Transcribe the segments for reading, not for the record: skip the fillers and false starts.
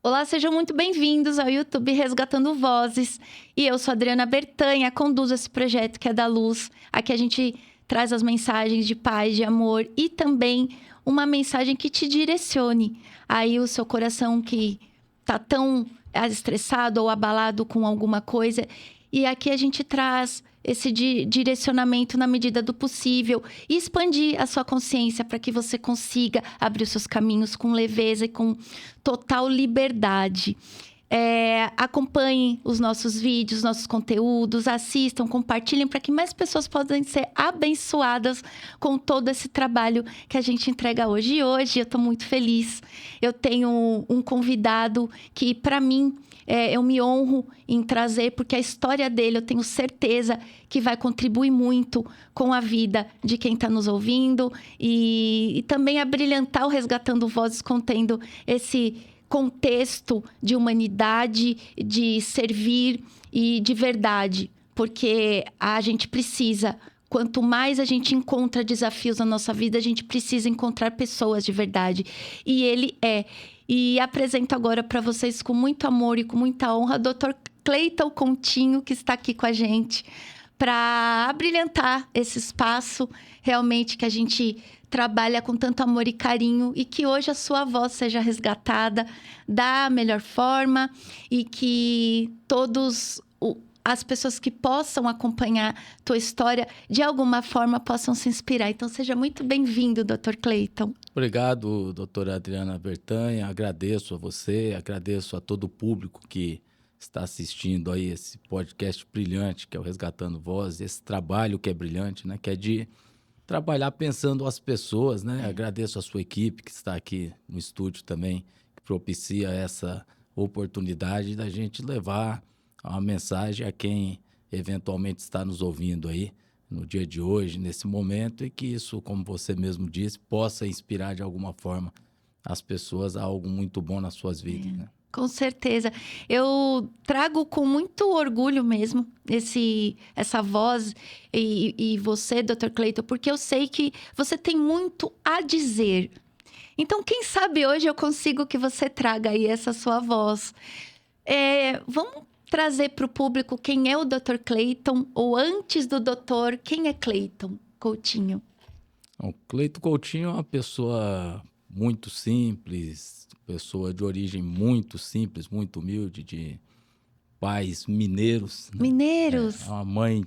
Olá, sejam muito bem-vindos ao YouTube Resgatando Vozes. E eu sou a Adriana Bertanha, conduzo esse projeto que é da Luz. Aqui a gente traz as mensagens de paz, de amor e também uma mensagem que te direcione. Aí o seu coração que tá tão estressado ou abalado com alguma coisa. E aqui a gente traz esse direcionamento na medida do possível e expandir a sua consciência para que você consiga abrir os seus caminhos com leveza e com total liberdade. Acompanhem os nossos vídeos, nossos conteúdos, assistam, compartilhem para que mais pessoas possam ser abençoadas com todo esse trabalho que a gente entrega hoje. E hoje eu estou muito feliz. Eu tenho um convidado que, para mim, eu me honro em trazer, porque a história dele eu tenho certeza que vai contribuir muito com a vida de quem está nos ouvindo e também abrilhantar o Resgatando Vozes, contendo esse contexto de humanidade, de servir e de verdade, porque a gente precisa. Quanto mais a gente encontra desafios na nossa vida, a gente precisa encontrar pessoas de verdade. E ele é. E apresento agora para vocês com muito amor e com muita honra o Dr. Cleiton Coutinho, que está aqui com a gente, para abrilhantar esse espaço realmente que a gente trabalha com tanto amor e carinho, e que hoje a sua voz seja resgatada da melhor forma e que todos as pessoas que possam acompanhar tua história, de alguma forma, possam se inspirar. Então, seja muito bem-vindo, Dr. Cleiton. Obrigado, doutora Adriana Bertanha. Agradeço a você, agradeço a todo o público que está assistindo aí esse podcast brilhante, que é o Resgatando Vozes, esse trabalho que é brilhante, né? Que é de trabalhar pensando as pessoas, né? Agradeço a sua equipe que está aqui no estúdio também, que propicia essa oportunidade da gente levar uma mensagem a quem eventualmente está nos ouvindo aí no dia de hoje, nesse momento, e que isso, como você mesmo disse, possa inspirar de alguma forma as pessoas a algo muito bom nas suas vidas, né? Com certeza. Eu trago com muito orgulho mesmo essa voz e você, Dr. Cleiton, porque eu sei que você tem muito a dizer. Então, quem sabe hoje eu consigo que você traga aí essa sua voz. Vamos trazer para o público quem é o Dr. Cleiton, ou antes do doutor, quem é Cleiton Coutinho? O Cleiton Coutinho é uma pessoa muito simples, pessoa de origem muito simples, muito humilde, de pais mineiros, né? Mineiros. É uma mãe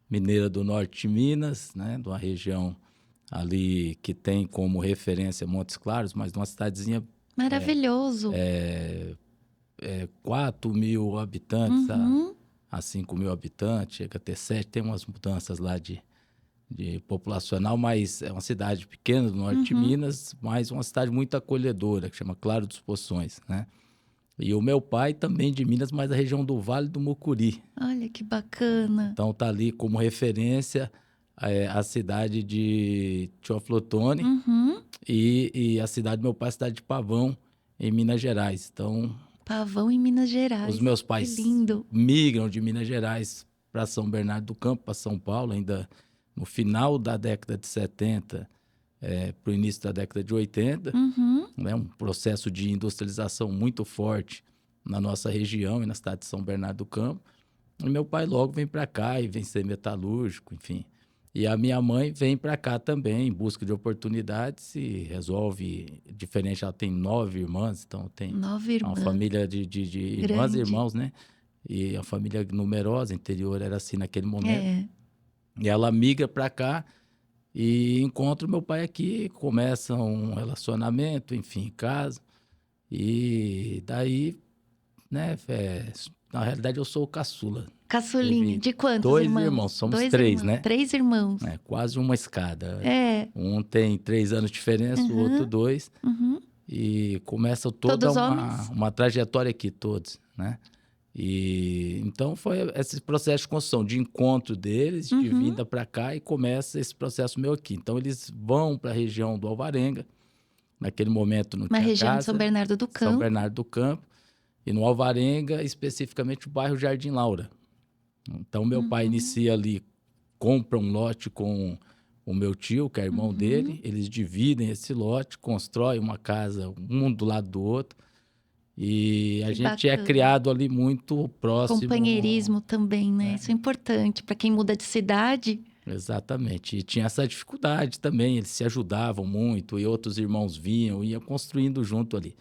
mineira do norte de Minas, né? De uma região ali que tem como referência Montes Claros, mas de uma cidadezinha Maravilhoso. 4 mil habitantes Uhum. a 5 mil habitantes, chega a ter 7, tem umas mudanças lá de populacional, mas é uma cidade pequena do norte de Minas, mas uma cidade muito acolhedora, que chama Claro dos Poções, né? E o meu pai também de Minas, mas da região do Vale do Mucuri. Olha que bacana. Então tá ali como referência a cidade de Teoflotone e a cidade do meu pai, a cidade de Pavão, em Minas Gerais. Então, Pavão em Minas Gerais. os meus Que pais lindo. migram de Minas Gerais para São Bernardo do Campo, para São Paulo, ainda no final da década de 70, para o início da década de 80. Né, um processo de industrialização muito forte na nossa região e na cidade de São Bernardo do Campo. E meu pai logo vem para cá e vem ser metalúrgico, enfim. E a minha mãe vem para cá também em busca de oportunidades e resolve diferente. Ela tem 9 irmãs, então tem 9 uma irmãs. família de irmãs e irmãos, né? E a família numerosa, interior era assim naquele momento. E ela migra para cá e encontra o meu pai aqui, começa um relacionamento, enfim, casa. E daí, né, na realidade eu sou o caçula. Caçulinha. Teve De quantos 2 irmãos? irmãos, somos 2 3, irmãos. né? 3 irmãos. É quase uma escada. É. Um tem 3 anos de diferença, o outro 2. E começa toda Todos homens? uma trajetória aqui, todos, né? E então foi esse processo de construção, de encontro deles, de vinda para cá, e começa esse processo meu aqui. Então eles vão para a região do Alvarenga, naquele momento não Na tinha região de casa, São Bernardo do São Campo. Bernardo do Campo, e no Alvarenga, especificamente o bairro Jardim Laura. Então meu pai inicia ali, compra um lote com o meu tio, que é irmão dele, eles dividem esse lote, constroem uma casa, um do lado do outro, E a Que gente é bacana. criado ali muito próximo. Companheirismo também, né? Isso é importante. Para quem muda de cidade, Exatamente. E tinha essa dificuldade também, eles se ajudavam muito, e outros irmãos vinham, ia construindo junto ali.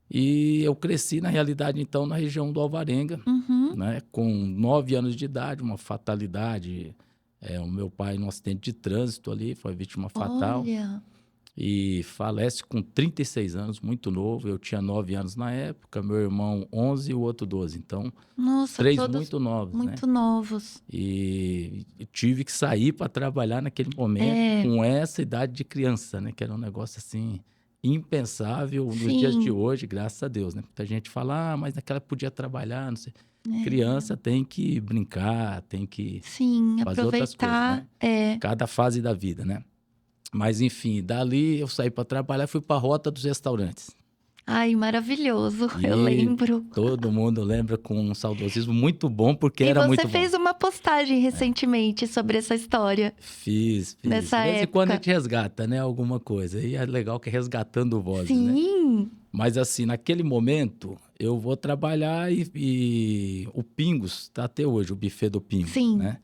E eu cresci, na realidade, então, na região do Alvarenga, uhum. né? Com 9 anos de idade, uma fatalidade. O meu pai, num acidente de trânsito ali, foi vítima fatal. Olha, E falece com 36 anos, muito novo. Eu tinha 9 anos na época, meu irmão 11 e o outro 12. Então, os nossa, três todos muito novos, né? muito novos. E tive que sair para trabalhar naquele momento É, com essa idade de criança, né? Que era um negócio assim impensável nos dias de sim, hoje, graças a Deus, né? Muita gente fala, mas naquela podia trabalhar, não sei. é, Criança tem que brincar, tem que sim, fazer outras coisas, né? aproveitar, é. Cada fase da vida, né? Mas enfim, dali eu saí para trabalhar e fui para a rota dos restaurantes. Ai, maravilhoso, eu E lembro. todo mundo lembra com um saudosismo muito bom, porque E era você muito bom. fez uma postagem recentemente sobre essa história, Fiz. nessa De vez em quando a época. gente resgata, né, alguma coisa. E é legal que é resgatando vozes, né? Sim, Mas assim, naquele momento, eu vou trabalhar e o Pingos, tá até hoje, o buffet do Pingos, sim, né?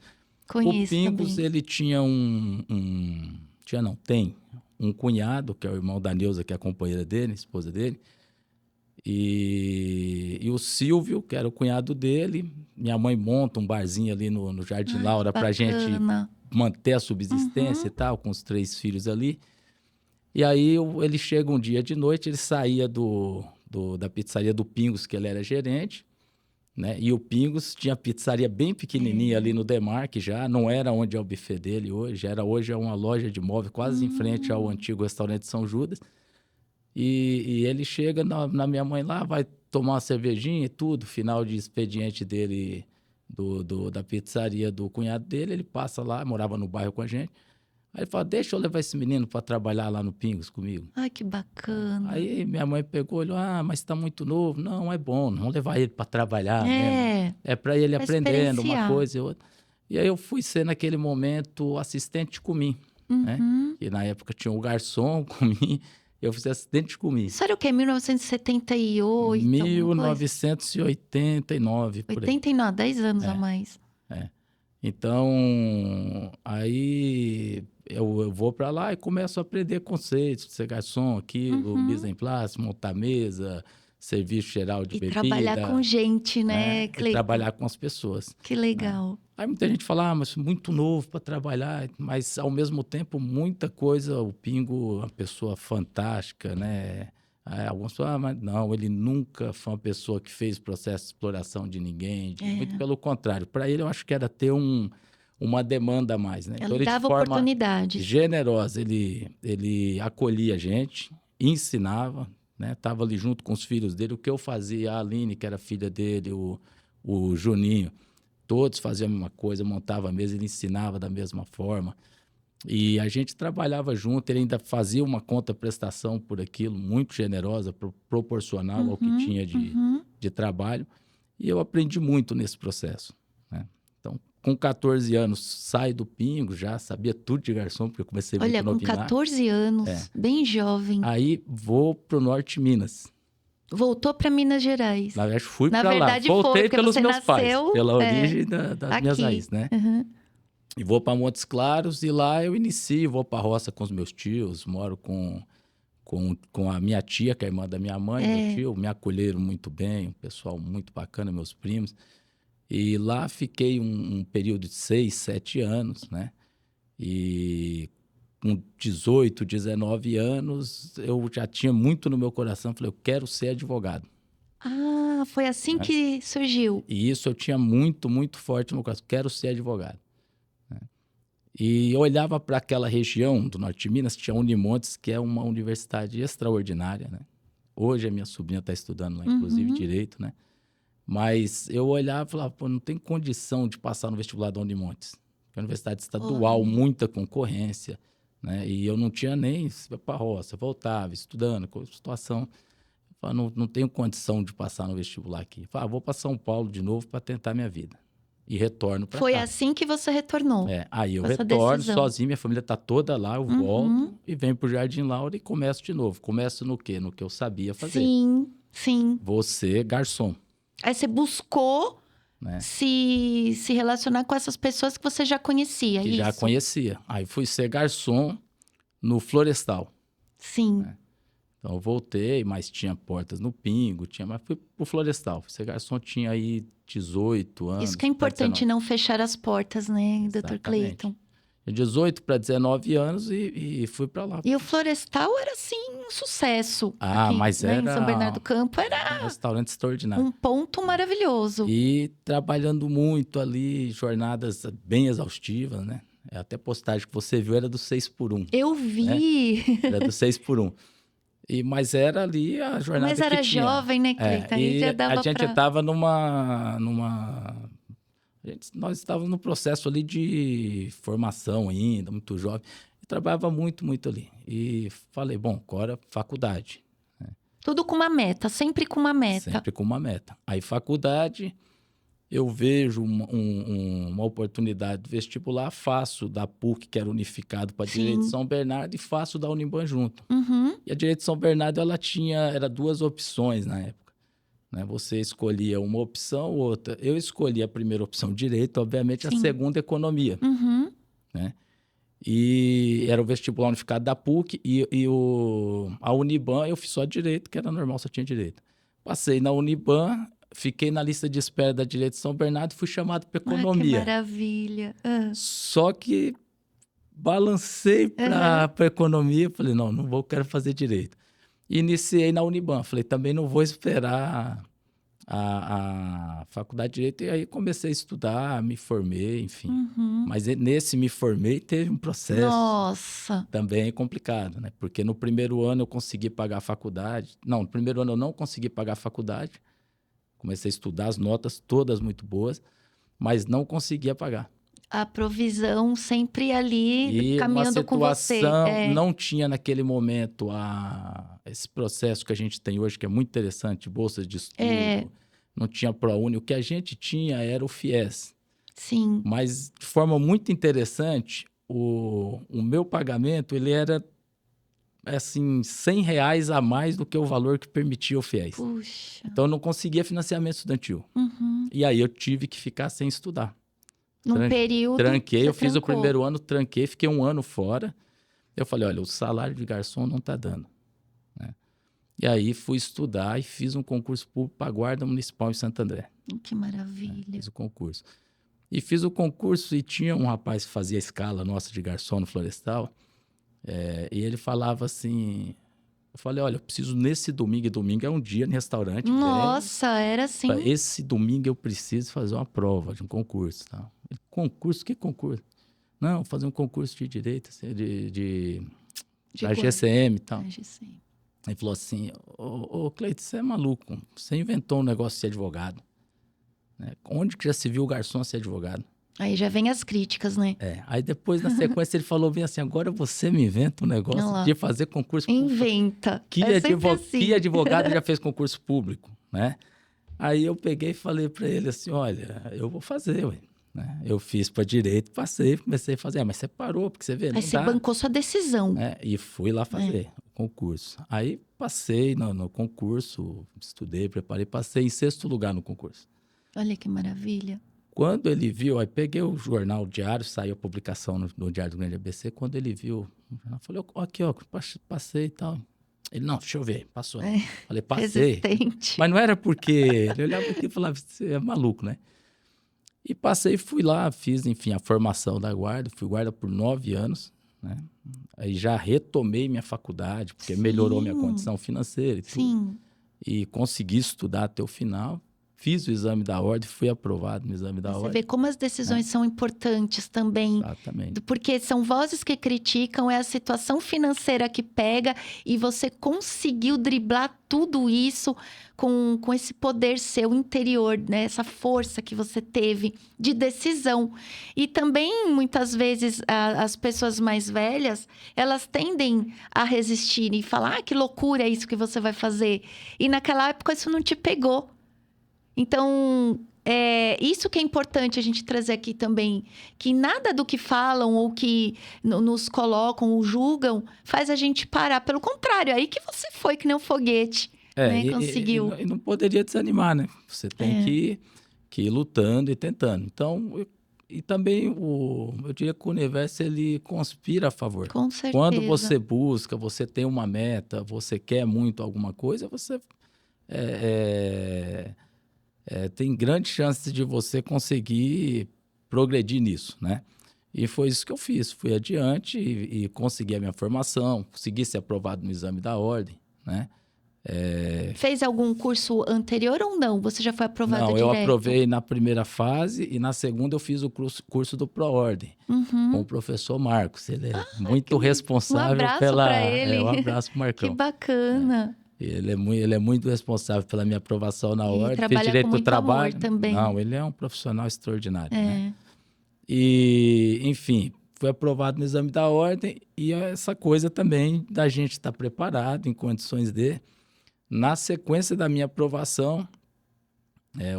O conheço Pingos, também. ele tinha tinha não, tem um cunhado, que é o irmão da Neuza, que é a companheira dele, esposa dele. E o Silvio, que era o cunhado dele. Minha mãe monta um barzinho ali no Jardim Ai, que Laura pra gente bacana. manter a subsistência e Uhum. tal, com os 3 filhos ali. E aí ele chega um dia de noite, ele saía da pizzaria do Pingos, que ele era gerente, né? E o Pingos tinha pizzaria bem pequenininha ali no Demarque já, não era onde é o buffet dele hoje, hoje é uma loja de móvel quase em frente ao Hum, antigo restaurante São Judas. E ele chega na minha mãe lá, vai tomar uma cervejinha e tudo, final de expediente dele, da pizzaria do cunhado dele, ele passa lá, morava no bairro com a gente. Aí ele fala, deixa eu levar esse menino para trabalhar lá no Pingos comigo. ai, que bacana. Aí minha mãe pegou, olhou, mas está muito novo. Não, é bom, vamos levar ele para trabalhar mesmo. É, É para ele para aprendendo uma experienciar. coisa e outra. E aí eu fui ser, naquele momento, assistente de comi, né? Uhum. E na época tinha o garçom, comi, eu fui ser assistente de comi. Isso era o quê? 1978, alguma coisa? 1989, por aí. 89, 10 anos a mais. É. Então, aí eu vou para lá e começo a aprender conceitos de ser garçom, aquilo, mise Uhum. en place, montar mesa, serviço geral de E trabalhar com bebida, gente, né, né? E Cleiton? trabalhar com as pessoas, Que né? legal. Aí muita gente fala, mas muito novo para trabalhar, mas ao mesmo tempo muita coisa, o Pingo, uma pessoa fantástica, né? Alguns falam, mas não, ele nunca foi uma pessoa que fez processo de exploração de ninguém, muito É, pelo contrário. Para ele, eu acho que era ter uma demanda a mais, né? Então, ele ele de dava forma oportunidades. generosa, ele acolhia a gente, ensinava, né? Tava ali junto com os filhos dele, o que eu fazia, a Aline, que era filha dele, o Juninho, todos faziam a mesma coisa, montava a mesa, ele ensinava da mesma forma. E a gente trabalhava junto, ele ainda fazia uma conta-prestação por aquilo, muito generosa, proporcional ao que Uhum, tinha uhum. de trabalho. E eu aprendi muito nesse processo, né? Então, com 14 anos, saio do Pingo, já sabia tudo de garçom, porque eu comecei Olha, muito com novinho lá. 14 anos, bem jovem, Aí vou para o Norte de Minas. voltou para Minas Gerais. Na verdade, fui Na para lá. verdade foi, Voltei porque pelos você meus pais, nasceu pela origem das minhas aqui. raízes, né? Uhum. E vou para Montes Claros e lá eu inicio, vou para a roça com os meus tios, moro com a minha tia, que é a irmã da minha mãe, meu É. tio, me acolheram muito bem, um pessoal muito bacana, meus primos. E lá fiquei um período de 6, 7 anos, né? E com 18, 19 anos, eu já tinha muito no meu coração, falei, eu quero ser advogado. Ah, foi assim Né? que surgiu. E isso eu tinha muito, muito forte no meu coração, quero ser advogado. E eu olhava para aquela região do Norte de Minas, tinha Unimontes, que é uma universidade extraordinária, né? Hoje a minha sobrinha está estudando lá, inclusive, Uhum. Direito, né? Mas eu olhava e falava, pô, não tem condição de passar no vestibular da Unimontes. É uma universidade estadual, Olha. muita concorrência, né? E eu não tinha nem para a roça, voltava, estudando, com a situação. Eu falava, não tenho condição de passar no vestibular aqui. Eu falava, vou para São Paulo de novo para tentar minha vida. E retorno para Foi cá. assim que você retornou, Aí eu com essa retorno decisão. sozinho, minha família está toda lá, eu Uhum. volto e venho para o Jardim Laura e começo de novo. Começo no quê? No que eu sabia fazer. Sim. Sim. Vou ser garçom. Aí você buscou Né? se relacionar com essas pessoas que você já conhecia, Que isso? já conhecia. Aí fui ser garçom no Florestal. Sim. Então eu voltei, mas tinha portas no Pingo, mas fui pro Florestal. Fui ser garçom, tinha aí 18 anos. Isso que é importante, não fechar as portas, né, Dr. Cleiton? Tinha 18 para 19 anos e fui para lá. E o Florestal era, assim, um sucesso. Mas né, era... em São Bernardo do Campo era um restaurante extraordinário. um ponto maravilhoso. E trabalhando muito ali, jornadas bem exaustivas, né? Até postagem que você viu era do 6x1. Eu vi! Né? Era do 6x1. Mas era ali a jornada que tinha. Mas era jovem, né, Cleiton? E já dava a gente estava nós estávamos no processo ali de formação ainda, muito jovem. E trabalhava muito, muito ali. E falei, bom, agora faculdade. Tudo com uma meta, sempre com uma meta. Sempre com uma meta. Aí faculdade, eu vejo uma oportunidade de vestibular, faço da PUC, que era unificado para Direito de São Bernardo, e faço da Uniban junto. Uhum. E a Direito de São Bernardo, era 2 opções na época. Né? Você escolhia uma opção ou outra. Eu escolhi a primeira opção, Direito, obviamente, a segunda, Economia. Uhum. Né? E era o vestibular unificado da PUC a Uniban eu fiz só Direito, que era normal, só tinha Direito. Passei na Uniban, fiquei na lista de espera da Direito de São Bernardo e fui chamado para Economia. Que maravilha! Só que balancei para Economia, falei, não quero fazer Direito. Iniciei na Uniban, falei, também não vou esperar a faculdade de Direito, e aí comecei a estudar, me formei, enfim. Uhum. Mas nesse me formei, teve um processo também complicado, né? Porque no primeiro ano eu consegui pagar a faculdade. Não, no primeiro ano eu não consegui pagar a faculdade. Comecei a estudar, as notas todas muito boas, mas não conseguia pagar. A provisão sempre ali caminhando com você. Não tinha naquele momento esse processo que a gente tem hoje, que é muito interessante, bolsas de estudo, não tinha ProUni. O que a gente tinha era o FIES. Sim. Mas, de forma muito interessante, o meu pagamento, ele era, assim, R$100 a mais do que o valor que permitia o FIES. Puxa. Então, eu não conseguia financiamento estudantil. Uhum. E aí, eu tive que ficar sem estudar. Num período... Tranquei, eu fiz o primeiro ano, tranquei, fiquei 1 ano fora. Eu falei, olha, o salário de garçom não está dando. Né? E aí, fui estudar e fiz um concurso público para a Guarda Municipal em Santo André. Que maravilha. Fiz o concurso. E fiz o concurso e tinha um rapaz que fazia a escala nossa de garçom no Florestal. E ele falava assim... Eu falei, olha, eu preciso nesse domingo, e domingo é um dia no restaurante. Nossa, era assim. Esse domingo eu preciso fazer uma prova de um concurso. Tá? Concurso? Que concurso? Não, fazer um concurso de direito, assim, da GCM e tal. GCM. Ele falou assim, ô Cleiton, você é maluco, você inventou um negócio de ser advogado. Né? Onde que já se viu o garçom ser advogado? Aí já vem as críticas, né? Aí depois, na sequência, ele falou bem assim, agora você me inventa um negócio de fazer concurso público. Inventa. Que advogado já fez concurso público, né? Aí eu peguei e falei para ele assim, olha, eu vou fazer, ué. Né? Eu fiz para direito, passei, comecei a fazer. Mas você parou, porque você vê, não dá. Aí você bancou sua decisão. Né? E fui lá fazer o concurso. Aí passei no concurso, estudei, preparei, passei em 6º lugar no concurso. Olha que maravilha. Quando ele viu, aí peguei o jornal diário, saiu a publicação no Diário do Grande ABC. Quando ele viu, eu falei, aqui, ó, passei e tal. Ele, não, deixa eu ver, passou. Falei, passei. Resistente. Mas não era porque... Ele olhava aqui e falava, você é maluco, né? E passei, fui lá, fiz, enfim, a formação da guarda. Fui guarda por 9 anos, né? Aí já retomei minha faculdade, porque melhorou minha condição financeira e tudo. E consegui estudar até o final. Fiz o exame da ordem, fui aprovado no exame da ordem. Você vê como as decisões são importantes também. Exatamente. Porque são vozes que criticam, é a situação financeira que pega e você conseguiu driblar tudo isso com esse poder seu interior, né? Essa força que você teve de decisão. E também, muitas vezes, as pessoas mais velhas, elas tendem a resistir e falar, que loucura é isso que você vai fazer. E naquela época isso não te pegou. Então, isso que é importante a gente trazer aqui também, que nada do que falam ou que nos colocam ou julgam faz a gente parar. Pelo contrário, aí que você foi que nem um foguete. né? Conseguiu. E não poderia desanimar, né? Você tem que ir lutando e tentando. Então, e também eu diria que o universo ele conspira a favor. Com certeza. Quando você busca, você tem uma meta, você quer muito alguma coisa, você tem grandes chances de você conseguir progredir nisso, né? E foi isso que eu fiz. Fui adiante e consegui a minha formação, consegui ser aprovado no exame da ordem, né? Fez algum curso anterior ou não? Você já foi aprovado Não, direto? eu aprovei na primeira fase e na segunda eu fiz o curso do ProOrdem, com o professor Marcos. Ele é muito responsável abraço pela... pra ele. um abraço pro Marcão. Que bacana. Ele é muito responsável pela minha aprovação na ordem. Fez trabalha direito com do muito trabalho. amor também. Não, ele é um profissional extraordinário, né? E, enfim, fui aprovado no exame da ordem e essa coisa também da gente estar preparado em condições de... Na sequência da minha aprovação,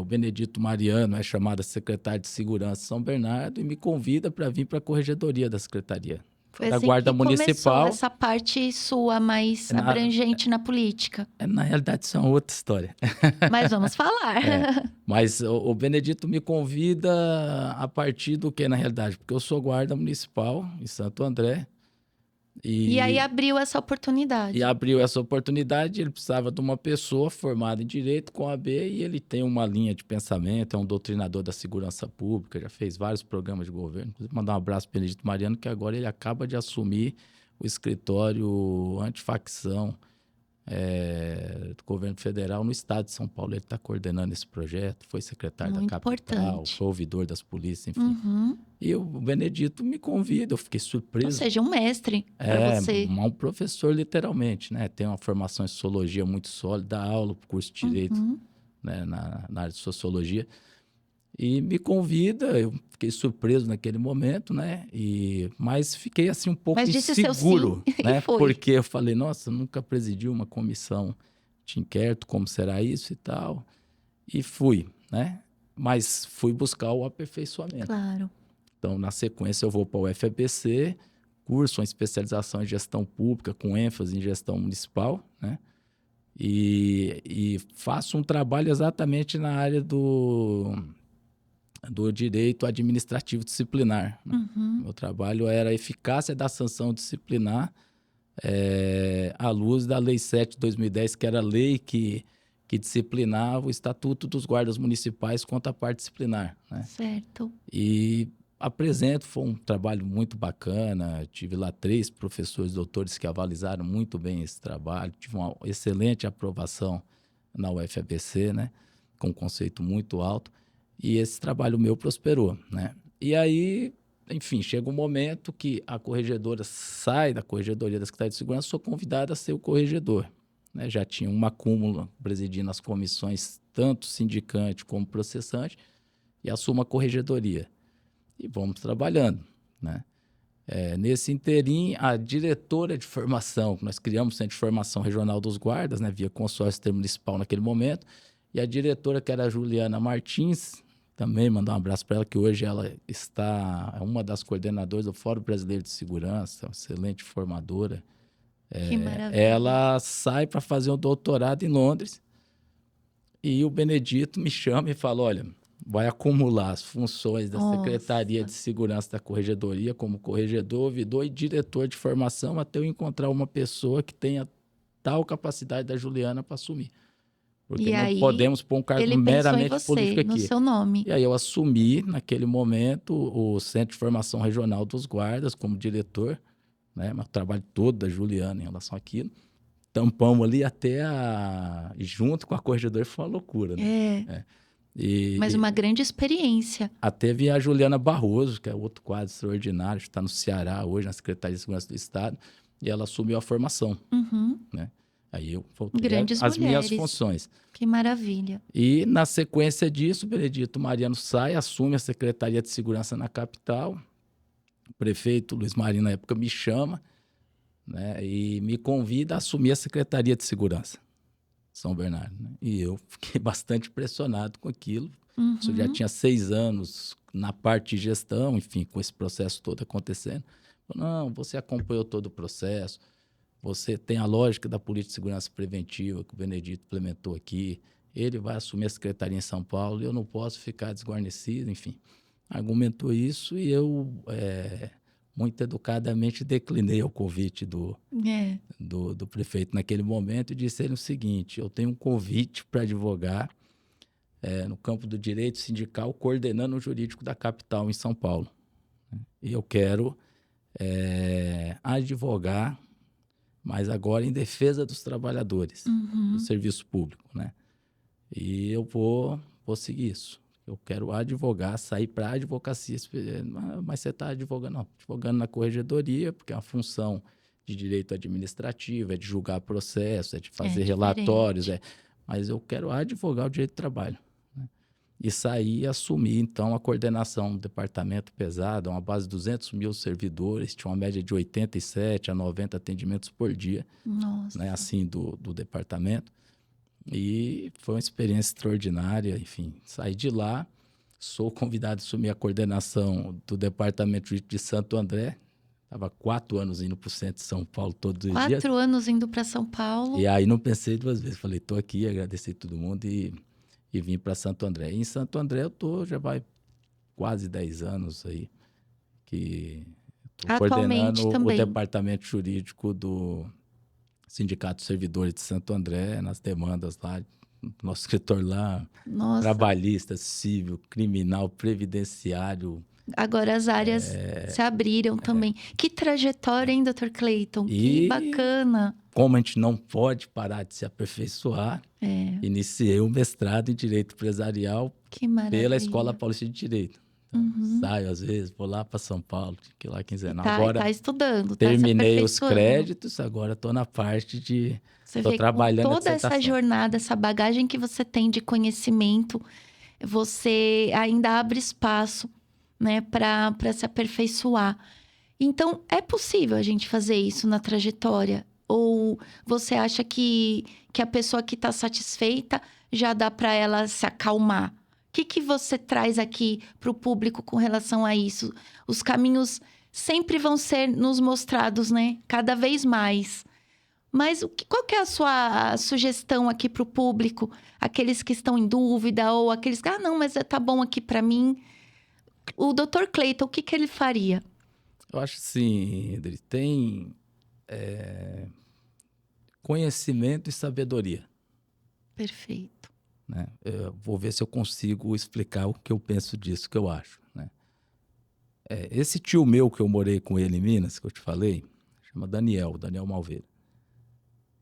o Benedito Mariano é chamado secretário de Segurança de São Bernardo e me convida para vir para a corregedoria da secretaria. Foi da assim Guarda que Municipal. começou essa parte sua mais abrangente na política. Na realidade, isso é uma outra história. Mas vamos falar. Mas o Benedito me convida a partir do que, na realidade? Porque eu sou guarda municipal em Santo André. E aí abriu essa oportunidade. E abriu essa oportunidade, ele precisava de uma pessoa formada em Direito com a AB e ele tem uma linha de pensamento, é um doutrinador da segurança pública, já fez vários programas de governo. Inclusive, mandar um abraço para o Benedito Mariano, que agora ele acaba de assumir o escritório antifacção do governo federal no estado de São Paulo. Ele está coordenando esse projeto, foi secretário Muito da capital, importante. foi ouvidor das polícias, enfim. E o Benedito me convida, eu fiquei surpreso. Ou seja, um mestre para você. Um professor, literalmente, né? Tem uma formação em sociologia muito sólida, dá aula para o curso de Direito, né? na área de Sociologia. E me convida, eu fiquei surpreso naquele momento, né? Mas fiquei, assim, um pouco inseguro, né? Porque eu falei, nossa, nunca presidi uma comissão de inquérito, como será isso e tal. E fui, né? Mas fui buscar o aperfeiçoamento. Claro. Então, na sequência, eu vou para o UFABC, curso uma especialização em gestão pública, com ênfase em gestão municipal, né? E faço um trabalho exatamente na área do direito administrativo disciplinar. Né? Meu trabalho era a eficácia da sanção disciplinar à luz da Lei 7 de 2010, que era a lei que disciplinava o Estatuto dos Guardas Municipais quanto à parte disciplinar. Né? Certo. E apresento, foi um trabalho muito bacana, tive lá 3 professores doutores que avalizaram muito bem esse trabalho, tive uma excelente aprovação na UFABC, né? Com um conceito muito alto, e esse trabalho meu prosperou, né? E aí, enfim, chega um momento que a corregedora sai da corregedoria da Secretaria de Segurança, sou convidada a ser o corregedor. Né? Já tinha uma acúmula presidindo as comissões, tanto sindicante como processante, e assumo a corregedoria. E vamos trabalhando, né? Nesse interim, a diretora de formação, nós criamos o Centro de Formação Regional dos Guardas, né, via consórcio intermunicipal naquele momento, e a diretora, que era a Juliana Martins, também mandar um abraço para ela, que hoje ela é uma das coordenadoras do Fórum Brasileiro de Segurança, uma excelente formadora. Que maravilha. Ela sai para fazer um doutorado em Londres, e o Benedito me chama e fala, olha, vai acumular as funções da Secretaria de Segurança da Corregedoria como corregedor, ouvidor e diretor de formação até eu encontrar uma pessoa que tenha tal capacidade da Juliana para assumir. Porque não podemos pôr um cargo meramente político aqui. No seu nome. E aí eu assumi, naquele momento, o Centro de Formação Regional dos Guardas como diretor, né? O trabalho todo da Juliana em relação àquilo. Tampamos ali junto com a corregedora, foi uma loucura, né? Mas uma grande experiência. Teve a Juliana Barroso, que é outro quadro extraordinário, está no Ceará hoje, na Secretaria de Segurança do Estado, e ela assumiu a formação. Né? Aí eu voltei às minhas funções. Que maravilha. E na sequência disso, o Benedito Mariano sai, assume a Secretaria de Segurança na capital. O prefeito Luiz Marinho, na época, me chama, né, e me convida a assumir a Secretaria de Segurança. São Bernardo. Né? E eu fiquei bastante impressionado com aquilo. Eu já tinha 6 anos na parte de gestão, enfim, com esse processo todo acontecendo. Não, você acompanhou todo o processo, Você tem a lógica da política de segurança preventiva que o Benedito implementou aqui. Ele vai assumir a secretaria em São Paulo e eu não posso ficar desguarnecido, enfim. Argumentou isso e eu, muito educadamente, declinei o convite do prefeito naquele momento e disse a ele o seguinte: eu tenho um convite para advogar no campo do direito sindical, coordenando o jurídico da capital em São Paulo. E eu quero advogar, mas agora em defesa dos trabalhadores do serviço público, né? E eu vou seguir isso. Eu quero advogar, sair para a advocacia. Mas você está advogando? Não, advogando na corregedoria, porque é uma função de direito administrativo, é de julgar processo, é de fazer relatórios. Mas eu quero advogar o direito do trabalho. Né? E sair e assumir, então, a coordenação do departamento pesado, uma base de 200 mil servidores, tinha uma média de 87 a 90 atendimentos por dia, né, assim, do departamento. E foi uma experiência extraordinária, enfim, saí de lá, sou convidado a assumir a coordenação do departamento jurídico de Santo André, estava 4 anos indo para o centro de São Paulo todos os dias. 4 anos indo para São Paulo. E aí não pensei 2 vezes, falei, estou aqui, agradeci todo mundo e vim para Santo André. E em Santo André já vai quase 10 anos aí, que estou coordenando o departamento jurídico do Sindicato de Servidores de Santo André, nas demandas lá, nosso escritor lá, trabalhista, civil, criminal, previdenciário. Agora as áreas se abriram também. Que trajetória, hein, Dr. Cleiton? Que bacana. Como a gente não pode parar de se aperfeiçoar, iniciei um mestrado em Direito Empresarial pela Escola Paulista de Direito. Então, saio às vezes, vou lá para São Paulo, que lá quinzenal. Agora tá estudando, terminei os créditos, agora estou na parte de... Estou trabalhando com toda essa jornada, essa bagagem que você tem de conhecimento, você ainda abre espaço, né, para se aperfeiçoar. Então, é possível a gente fazer isso na trajetória? Ou você acha que a pessoa que está satisfeita já dá para ela se acalmar? O que você traz aqui para o público com relação a isso? Os caminhos sempre vão ser nos mostrados, né? Cada vez mais. Mas qual que é a sua sugestão aqui para o público? Aqueles que estão em dúvida ou aqueles que... não, mas tá bom aqui para mim. O Dr. Cleiton, o que ele faria? Eu acho assim, Idri, tem conhecimento e sabedoria. Perfeito. Né? Eu vou ver se eu consigo explicar o que eu penso disso, o que eu acho. Né? Esse tio meu que eu morei com ele em Minas, que eu te falei, chama Daniel Malveira.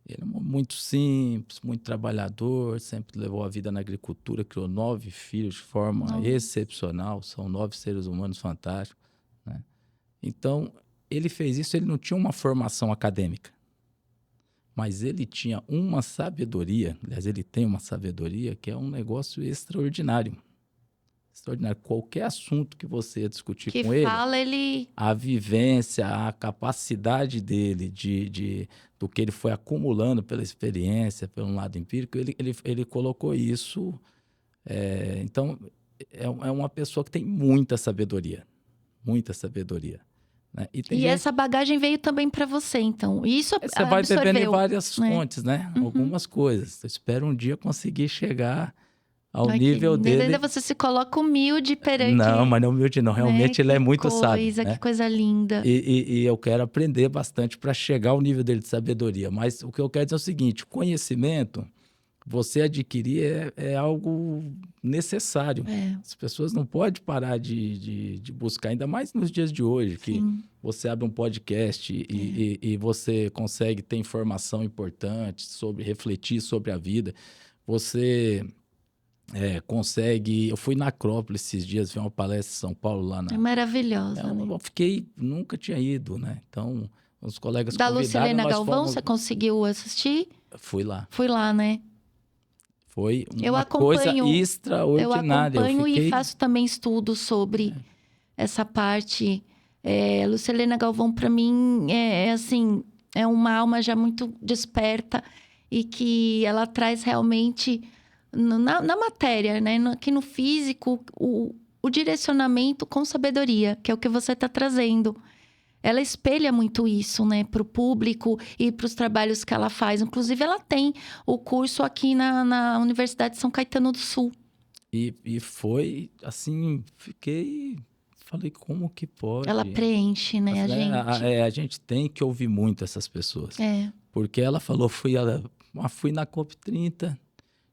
Ele é muito simples, muito trabalhador, sempre levou a vida na agricultura, criou 9 filhos de forma excepcional, são 9 seres humanos fantásticos. Né? Então, ele fez isso, ele não tinha uma formação acadêmica. Mas ele tinha uma sabedoria, aliás, ele tem uma sabedoria que é um negócio extraordinário. Extraordinário. Qualquer assunto que você discutir com ele, a vivência, a capacidade dele do que ele foi acumulando pela experiência, pelo lado empírico, ele colocou isso. Então, é uma pessoa que tem muita sabedoria. Muita sabedoria. Né? E essa bagagem veio também para você, então. Isso você vai bebendo em várias fontes, né? Algumas coisas. Eu espero um dia conseguir chegar ao nível dele. Ainda você se coloca humilde perante... Não, mas não humilde não. Realmente ele é muito sábio. Que coisa linda. E eu quero aprender bastante para chegar ao nível dele de sabedoria. Mas o que eu quero dizer é o seguinte, conhecimento, você adquirir é algo necessário. As pessoas não podem parar de buscar, ainda mais nos dias de hoje, que você abre um podcast e você consegue ter informação importante, refletir sobre a vida. Você consegue... Eu fui na Acrópole esses dias, vi uma palestra em São Paulo lá na... É maravilhosa. Eu nunca tinha ido, né? Então, os colegas da convidaram... Da Lucilena Galvão, você conseguiu assistir? Fui lá. Fui lá, né? Foi uma coisa extraordinária. Eu acompanho e faço também estudos sobre essa parte. Lucilena Galvão, para mim, assim, é uma alma já muito desperta e que ela traz realmente na matéria, né? Aqui no físico, o direcionamento com sabedoria, que é o que você está trazendo. ela espelha muito isso, né, para o público e para os trabalhos que ela faz. Inclusive, ela tem o curso aqui na Universidade de São Caetano do Sul. E foi assim, falei, como que Ela pode? preenche, né, a gente. A gente tem que ouvir muito essas pessoas. É. Porque ela falou, fui na COP30,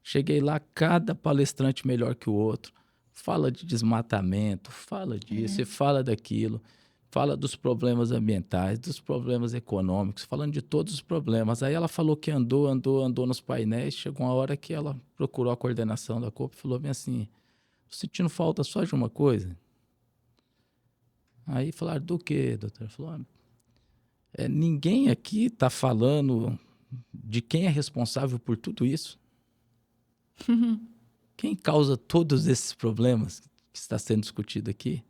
cheguei lá, cada palestrante melhor que o outro. Fala de desmatamento, fala disso, e fala daquilo, fala dos problemas ambientais, dos problemas econômicos, falando de todos os problemas. Aí ela falou que andou nos painéis, chegou uma hora que ela procurou a coordenação da COP e falou bem assim, tô sentindo falta só de uma coisa. Aí falaram, do quê, doutor? Falou, ninguém aqui está falando de quem é responsável por tudo isso. Quem causa todos esses problemas que está sendo discutido aqui?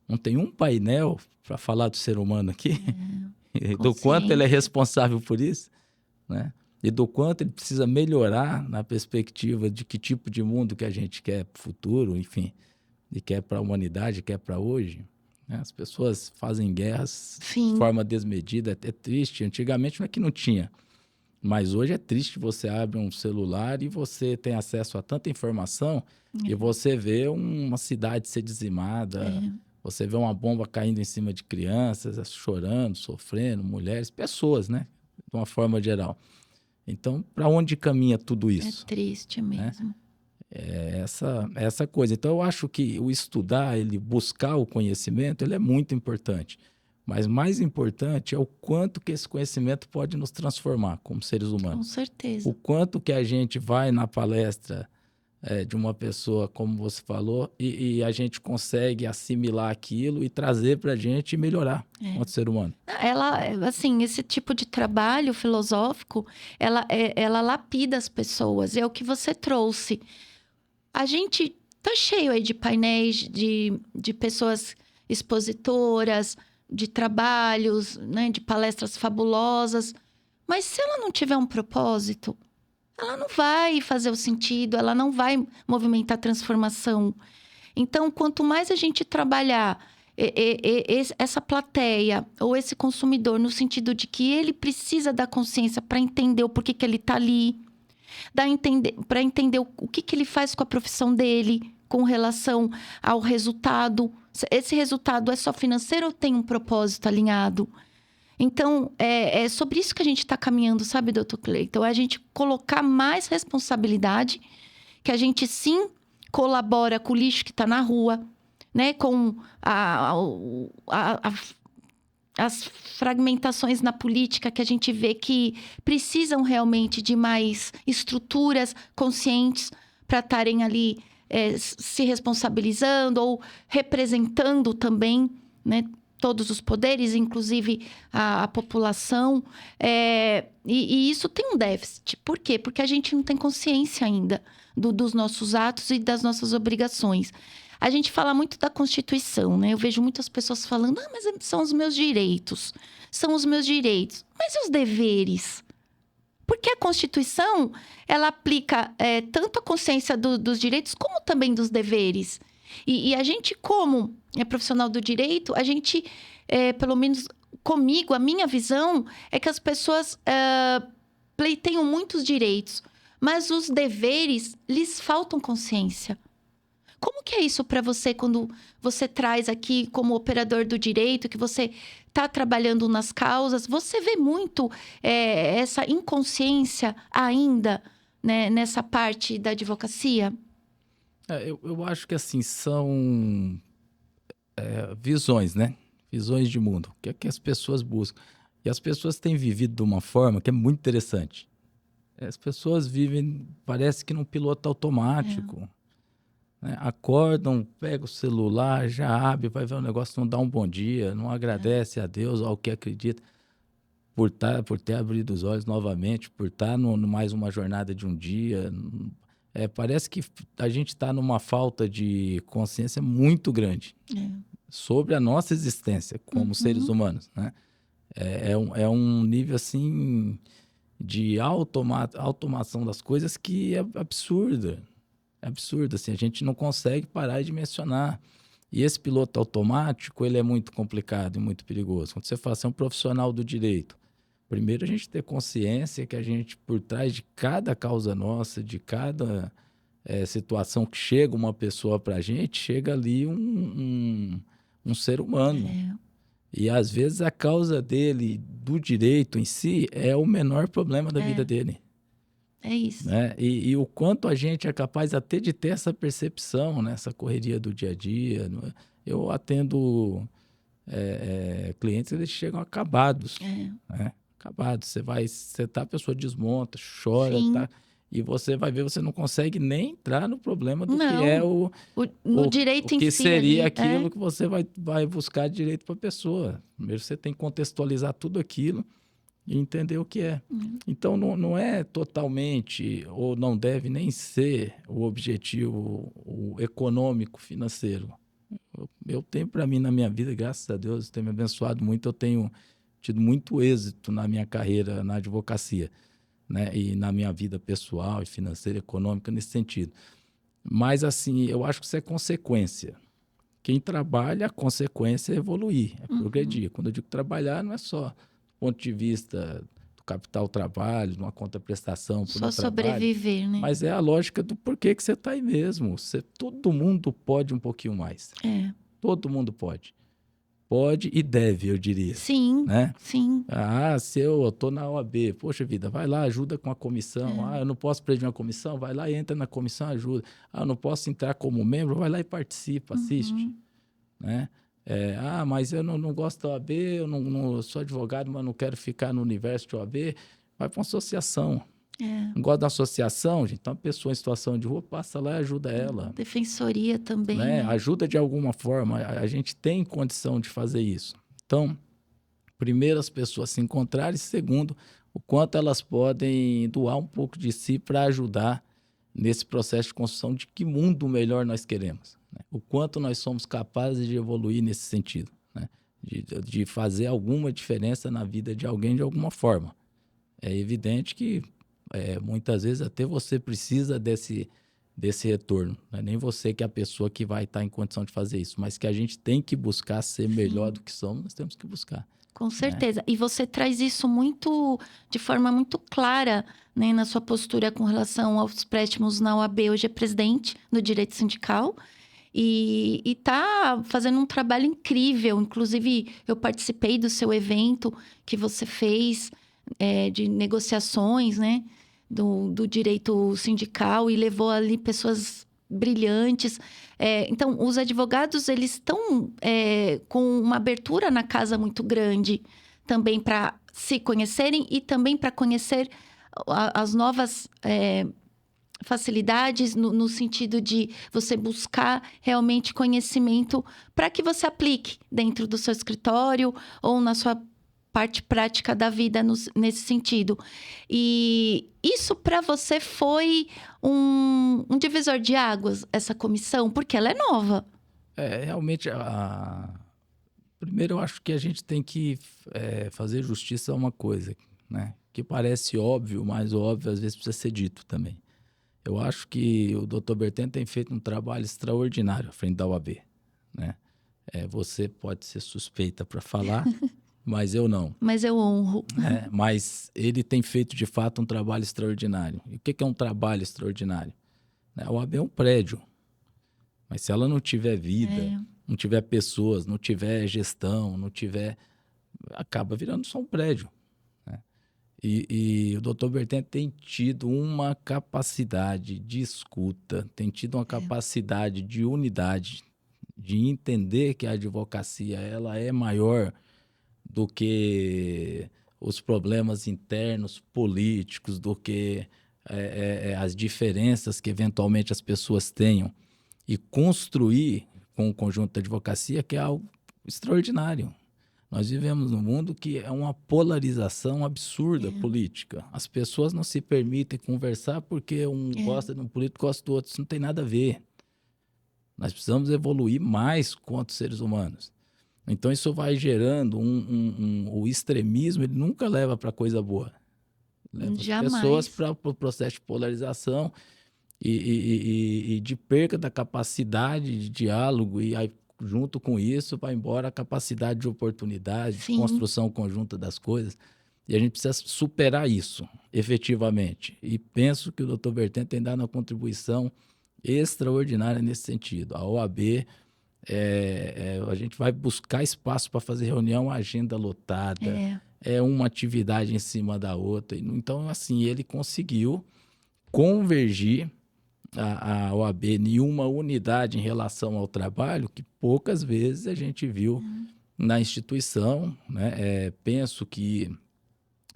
Não tem um painel para falar do ser humano aqui? Do quanto ele é responsável por isso, né? E do quanto ele precisa melhorar na perspectiva de que tipo de mundo que a gente quer para o futuro, enfim, e quer para a humanidade, quer para hoje. Né? As pessoas fazem guerras de forma desmedida, é triste. Antigamente não é que não tinha, mas hoje é triste. Você abre um celular e você tem acesso a tanta informação e você vê uma cidade ser dizimada, você vê uma bomba caindo em cima de crianças, chorando, sofrendo, mulheres, pessoas, né? De uma forma geral. Então, para onde caminha tudo isso? É triste mesmo. Né? Essa coisa. Então, eu acho que o estudar, ele buscar o conhecimento, ele é muito importante. Mas mais importante é o quanto que esse conhecimento pode nos transformar como seres humanos. Com certeza. O quanto que a gente vai na palestra de uma pessoa, como você falou, e a gente consegue assimilar aquilo e trazer para a gente e melhorar enquanto ser humano. Ela, assim, esse tipo de trabalho filosófico, ela lapida as pessoas. É o que você trouxe. A gente tá cheio aí de painéis, de pessoas expositoras, de trabalhos, né, de palestras fabulosas. Mas se ela não tiver um propósito, ela não vai fazer o sentido, ela não vai movimentar a transformação. Então, quanto mais a gente trabalhar essa plateia ou esse consumidor no sentido de que ele precisa da consciência para entender o porquê que ele está ali, para entender o que ele faz com a profissão dele, com relação ao resultado. Esse resultado é só financeiro ou tem um propósito alinhado? Então, é sobre isso que a gente está caminhando, sabe, doutor Cleiton? É a gente colocar mais responsabilidade, que a gente sim colabora com o lixo que está na rua, né? Com as fragmentações na política que a gente vê que precisam realmente de mais estruturas conscientes para estarem ali se responsabilizando ou representando também, né? Todos os poderes, inclusive a população. E isso tem um déficit. Por quê? Porque a gente não tem consciência ainda dos nossos atos e das nossas obrigações. A gente fala muito da Constituição, né? Eu vejo muitas pessoas falando, mas são os meus direitos. São os meus direitos. Mas e os deveres? Porque a Constituição, ela aplica tanto a consciência dos direitos como também dos deveres. E a gente, como profissional do direito, a gente, pelo menos comigo, a minha visão é que as pessoas pleiteiam muitos direitos, mas os deveres lhes faltam consciência. Como que é isso para você quando você traz aqui como operador do direito, que você está trabalhando nas causas? Você vê muito essa inconsciência ainda, né, nessa parte da advocacia? Eu acho que assim, são visões, né? Visões de mundo. O que é que as pessoas buscam? E as pessoas têm vivido de uma forma que é muito interessante. As pessoas vivem, parece que num piloto automático. Né? Acordam, pega o celular, já abre, vai ver o negócio, não dá um bom dia, não agradece a Deus, ao que acredita, por ter abrido os olhos novamente, por estar mais uma jornada de um dia. Parece que a gente está numa falta de consciência muito grande sobre a nossa existência como seres humanos, né? É um nível assim de automação das coisas que é absurda. É absurdo, assim, a gente não consegue parar de mencionar. E esse piloto automático, ele é muito complicado e muito perigoso. Quando você fala, você é um profissional do direito. Primeiro, a gente ter consciência que a gente, por trás de cada causa nossa, de cada situação que chega uma pessoa para a gente, chega ali um ser humano. E, às vezes, a causa dele, do direito em si, é o menor problema da vida dele. É isso. Né? E o quanto a gente é capaz até de ter essa percepção, né? Essa correria do dia a dia. Eu atendo clientes, eles chegam acabados. Né? Acabados. Você vai sentar, a pessoa desmonta, chora, tá? E você vai ver, você não consegue nem entrar no problema do que é no direito o que em si seria ali, aquilo que você vai buscar direito para a pessoa. Primeiro você tem que contextualizar tudo aquilo e entender o que é. Então, não é totalmente, ou não deve nem ser o objetivo o econômico, financeiro. Eu tenho para mim na minha vida, graças a Deus, tem me abençoado muito, eu tenho tido muito êxito na minha carreira na advocacia, né? E na minha vida pessoal e financeira, econômica, nesse sentido. Mas, assim, eu acho que isso é consequência. Quem trabalha, a consequência é evoluir, é progredir. Quando eu digo trabalhar, não é só do ponto de vista do capital trabalho, de uma contraprestação por um trabalho. Só sobreviver, né? Mas é a lógica do porquê que você está aí mesmo. Todo mundo pode um pouquinho mais. Todo mundo pode. Pode e deve, eu diria. Sim, né? sim. Se eu estou na OAB, poxa vida, vai lá, ajuda com a comissão. Eu não posso presidir uma comissão, vai lá e entra na comissão, ajuda. Eu não posso entrar como membro, vai lá e participa, assiste. Né? Mas eu não gosto da OAB, eu não sou advogado, mas não quero ficar no universo de OAB. Vai para uma associação. Não gosta da associação, gente? Então, a pessoa em situação de rua, passa lá e ajuda ela. Defensoria também. Né? Ajuda de alguma forma. A gente tem condição de fazer isso. Então, primeiro, as pessoas se encontrarem. Segundo, o quanto elas podem doar um pouco de si para ajudar nesse processo de construção de que mundo melhor nós queremos. Né? O quanto nós somos capazes de evoluir nesse sentido. Né? De fazer alguma diferença na vida de alguém de alguma forma. É evidente que muitas vezes até você precisa desse retorno. Não é nem você que é a pessoa que vai estar em condição de fazer isso, mas que a gente tem que buscar ser melhor do que somos, nós temos que buscar. Com certeza. E você traz isso de forma muito clara, né, na sua postura com relação aos préstimos na OAB. Hoje é presidente do Direito Sindical e está fazendo um trabalho incrível. Inclusive, eu participei do seu evento que você fez de negociações, né, do direito sindical e levou ali pessoas brilhantes. Então, os advogados, eles estão com uma abertura na casa muito grande também para se conhecerem e também para conhecer as novas facilidades no sentido de você buscar realmente conhecimento para que você aplique dentro do seu escritório ou na sua parte prática da vida nesse sentido. E isso para você foi um divisor de águas, essa comissão, porque ela é nova. Realmente, primeiro eu acho que a gente tem que fazer justiça a uma coisa, né? Que parece óbvio, mas o óbvio às vezes precisa ser dito também. Eu acho que o Dr. Bertani tem feito um trabalho extraordinário à frente da OAB, né? Você pode ser suspeita para falar, mas eu não. Mas eu honro. Mas ele tem feito, de fato, um trabalho extraordinário. E o que é um trabalho extraordinário? A OAB é um prédio. Mas se ela não tiver vida, não tiver pessoas, não tiver gestão, acaba virando só um prédio. Né? E o Dr. Bertani tem tido uma capacidade de escuta, tem tido uma capacidade de unidade, de entender que a advocacia ela é maior do que os problemas internos políticos, do que as diferenças que eventualmente as pessoas tenham, e construir com o conjunto da advocacia, que é algo extraordinário. Nós vivemos num mundo que é uma polarização absurda política. As pessoas não se permitem conversar porque um gosta de um político, gosta do outro. Isso não tem nada a ver. Nós precisamos evoluir mais quanto seres humanos. Então, isso vai gerando o extremismo, ele nunca leva para coisa boa. Leva as pessoas para o processo de polarização e de perca da capacidade de diálogo. E aí, junto com isso, vai embora a capacidade de oportunidade, de Sim. construção conjunta das coisas. E a gente precisa superar isso, efetivamente. E penso que o Dr. Bertan tem dado uma contribuição extraordinária nesse sentido. A OAB, a gente vai buscar espaço para fazer reunião, agenda lotada, é uma atividade em cima da outra. Então, assim, ele conseguiu convergir a OAB em uma unidade em relação ao trabalho que poucas vezes a gente viu na instituição, né? Penso que